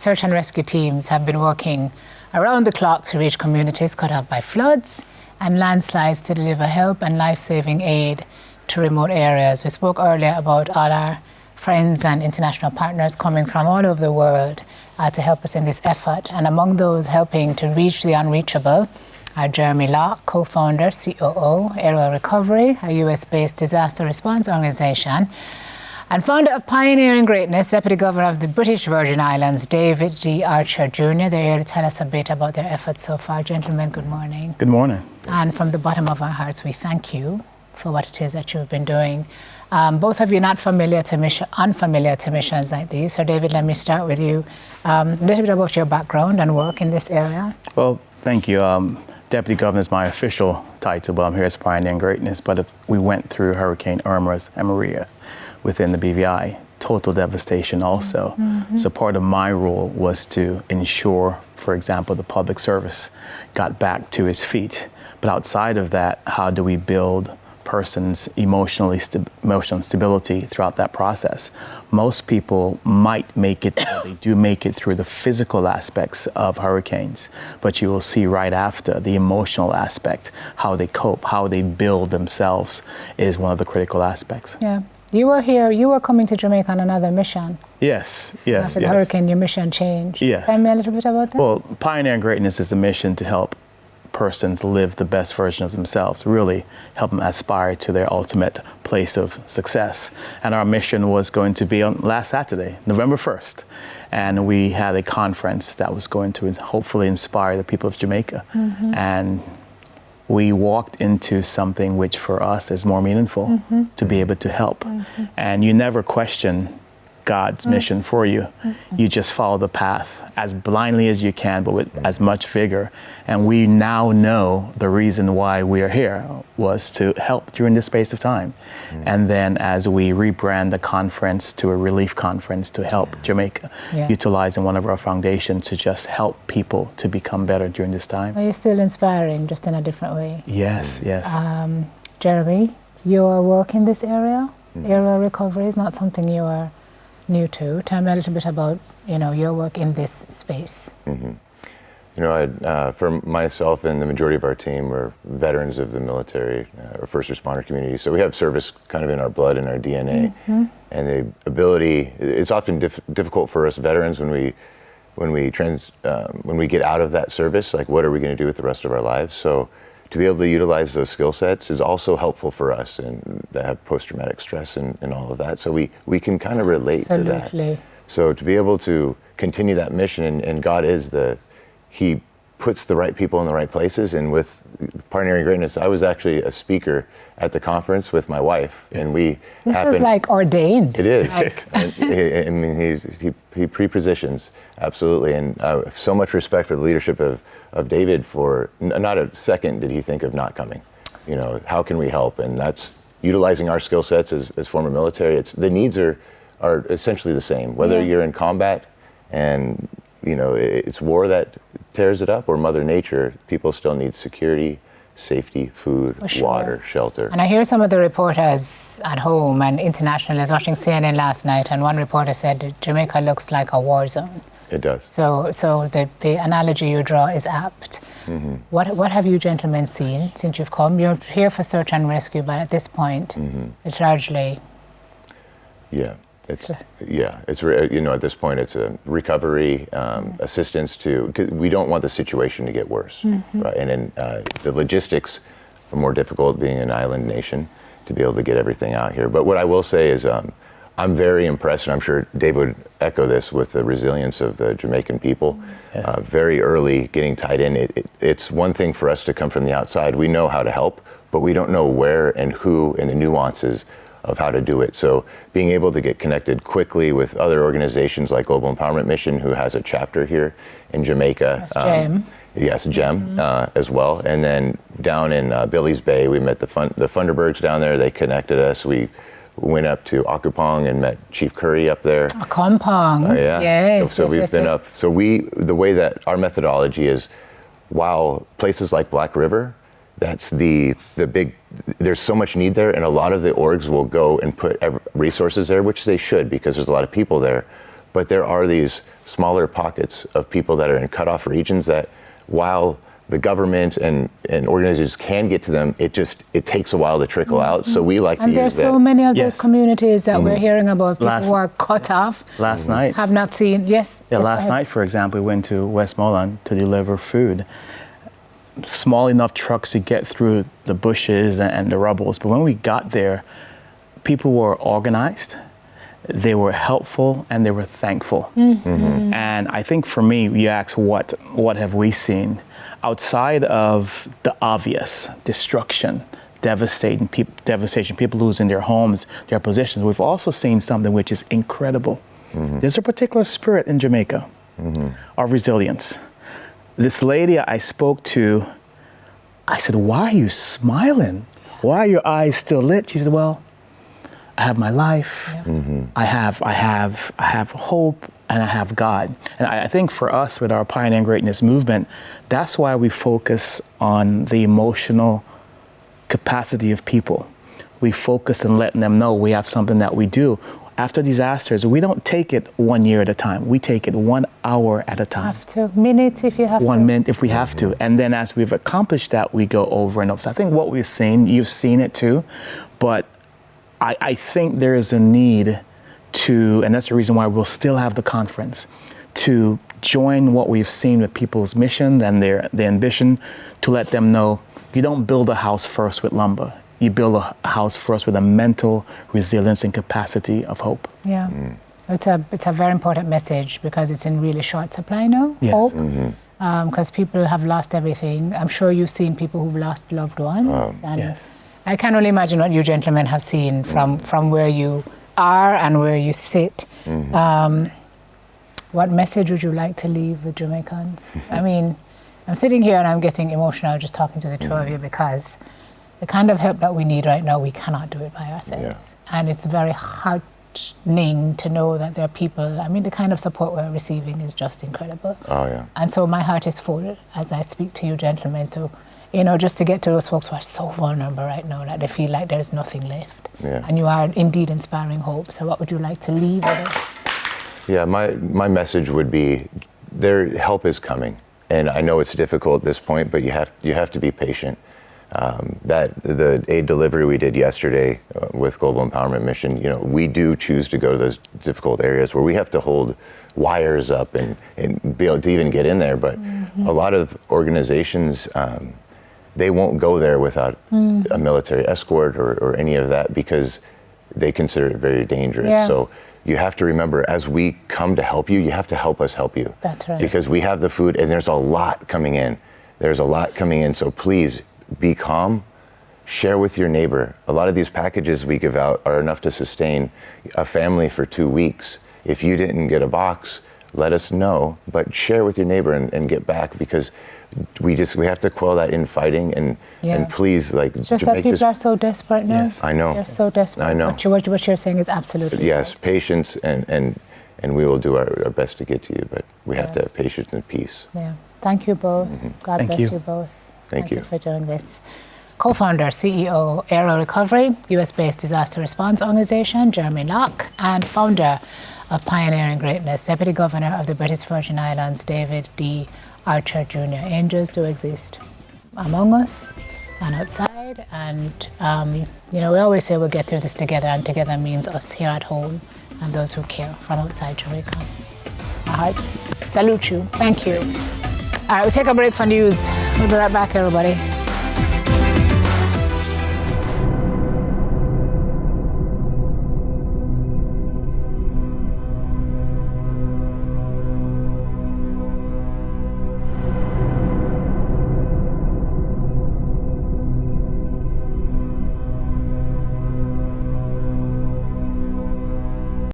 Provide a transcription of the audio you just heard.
search and rescue teams have been working around the clock to reach communities cut off by floods and landslides to deliver help and life-saving aid to remote areas. We spoke earlier about all our friends and international partners coming from all over the world to help us in this effort. And among those helping to reach the unreachable are Jeremy Locke, co-founder, COO, Aerial Recovery, a US-based disaster response organization, and founder of Pioneering Greatness, Deputy Governor of the British Virgin Islands, David D. Archer Jr. They're here to tell us a bit about their efforts so far. Gentlemen, good morning. Good morning. And from the bottom of our hearts, we thank you for what it is that you've been doing. Both of you not unfamiliar to missions like these. So David, let me start with you. A little bit about your background and work in this area. Well, thank you. Deputy Governor is my official title, but I'm here as Pioneering Greatness. But we went through Hurricane Irma and Maria within the BVI, total devastation also. Mm-hmm. So part of my role was to ensure, for example, the public service got back to its feet. But outside of that, how do we build person's emotional stability throughout that process? Most people might make it, they do make it through the physical aspects of hurricanes, but you will see right after the emotional aspect, how they cope, how they build themselves is one of the critical aspects. Yeah. You were here, you were coming to Jamaica on another mission. Yes. After the hurricane, your mission changed. Yes. Tell me a little bit about that. Well, Pioneering Greatness is a mission to help persons live the best version of themselves, really help them aspire to their ultimate place of success. And our mission was going to be on last Saturday, November 1st. And we had a conference that was going to hopefully inspire the people of Jamaica. Mm-hmm. And we walked into something which for us is more meaningful, mm-hmm. to be able to help. Mm-hmm. And you never question God's mission for you. Mm-hmm. You just follow the path as blindly as you can, but with as much vigor. And we now know the reason why we are here was to help during this space of time. Mm-hmm. And then as we rebrand the conference to a relief conference to help Jamaica, utilizing one of our foundations to just help people to become better during this time. Are you still inspiring, just in a different way? Yes. Jeremy, your work in this area, aerial recovery, is not something you are new to. Tell me a little bit about, your work in this space. Mm-hmm. For myself and the majority of our team, we're veterans of the military or first responder community. So we have service kind of in our blood and our DNA. Mm-hmm. And the ability, it's often difficult for us veterans when we get out of that service, like what are we going to do with the rest of our lives? So to be able to utilize those skill sets is also helpful for us, and that have post-traumatic stress and all of that. So we can kind of relate to that. So to be able to continue that mission, and God He puts the right people in the right places. And with Pioneering Greatness, I was actually a speaker at the conference with my wife, and this was like ordained. It is. I mean, he pre-positions, absolutely, and so much respect for the leadership of David. For not a second did he think of not coming. How can we help? And that's utilizing our skill sets as former military. The needs are essentially the same, whether you're in combat and it's war that tears it up, or Mother Nature. People still need security, safety, food, water, shelter. And I hear some of the reporters at home and internationally. I was watching CNN last night, and one reporter said that Jamaica looks like a war zone. It does. So the analogy you draw is apt. Mm-hmm. What have you gentlemen seen since you've come? You're here for search and rescue, but at this point, it's largely... It's at this point it's a recovery assistance because we don't want the situation to get worse, right? And then the logistics are more difficult, being an island nation, to be able to get everything out here. But what I will say is I'm very impressed, and I'm sure Dave would echo this, with the resilience of the Jamaican people. Very early getting tied in. It's one thing for us to come from the outside. We know how to help, but we don't know where and who and the nuances of how to do it. So being able to get connected quickly with other organizations like Global Empowerment Mission, who has a chapter here in Jamaica. GEM. Yes, GEM as well. And then down in Billy's Bay, we met the Funderbergs down there. They connected us. We went up to Akupong and met Chief Curry up there. Akupong. Yes. So we've been up. So the way that our methodology is, while places like Black River, that's the big, there's so much need there, and a lot of the orgs will go and put resources there, which they should, because there's a lot of people there. But there are these smaller pockets of people that are in cutoff regions that, while the government and organizations can get to them, it takes a while to trickle out. So we like to use that. And there's so many of those Yes. communities that we're hearing about, people who are cut off, Last night. have not seen. Yes. Yeah, yes, last night, for example, we went to Westmoreland to deliver food. Small enough trucks to get through the bushes and the rubbles. But when we got there, people were organized, they were helpful, and they were thankful. And I think for me, you ask what have we seen? Outside of the obvious destruction, devastation, people losing their homes, their positions, we've also seen something which is incredible. There's a particular spirit in Jamaica of resilience. This lady I spoke to, I said, "Why are you smiling? Why are your eyes still lit?" She said, "Well, I have my life. I have hope, and I have God." And I think for us, with our Pioneering Greatness movement, that's why we focus on the emotional capacity of people. We focus on letting them know we have something that we do. After disasters, we don't take it 1 year at a time. We take it 1 hour at a time. Have to. Minute if you have to. 1 minute if we have to. And then as we've accomplished that, we go over and over. So I think what we've seen, you've seen it too, but I think there is a need to, and that's the reason why we'll still have the conference, to join what we've seen with people's mission and their ambition, to let them know you don't build a house first with lumber. You build a house first with a mental resilience and capacity of hope. Yeah. It's a very important message because it's in really short supply now, Yes. hope. Because people have lost everything. I'm sure you've seen people who've lost loved ones. And Yes. I can only imagine what you gentlemen have seen from where you are and where you sit. What message would you like to leave with Jamaicans? I mean, I'm sitting here and I'm getting emotional just talking to the two of you because the kind of help that we need right now, we cannot do it by ourselves. And it's very heartening to know that there are people, I mean, the kind of support we're receiving is just incredible. Oh, yeah. And so my heart is full as I speak to you gentlemen to, just to get to those folks who are so vulnerable right now that they feel like there's nothing left. Yeah. And you are indeed inspiring hope. So what would you like to leave with us? Yeah, my message would be their help is coming. And I know it's difficult at this point, but you have to be patient. That the aid delivery we did yesterday with Global Empowerment Mission, we do choose to go to those difficult areas where we have to hold wires up and be able to even get in there. But a lot of organizations, they won't go there without a military escort or any of that because they consider it very dangerous. Yeah. So you have to remember, as we come to help you, you have to help us help you. That's right. Because we have the food and there's a lot coming in. So please be calm, share with your neighbor. A lot of these packages we give out are enough to sustain a family for 2 weeks. If you didn't get a box, let us know, but share with your neighbor and get back because we have to quell that infighting and please, like, It's just that people are so desperate now. Yes. I know. They're so desperate. I know. What you're saying is absolutely Yes, right. patience and we will do our best to get to you, but we have to have patience and peace. Yeah. Thank you both. God Thank bless you. you both. Thank you. for doing this. Co-founder, CEO, Aero Recovery, US-based disaster response organization, Jeremy Locke, and founder of Pioneering Greatness, Deputy Governor of the British Virgin Islands, David D. Archer Jr. Angels do exist among us and outside, and we always say we'll get through this together, and together means us here at home and those who care from outside Jamaica. Our hearts salute you. Thank you. All right, we'll take a break for news. We'll be right back, everybody.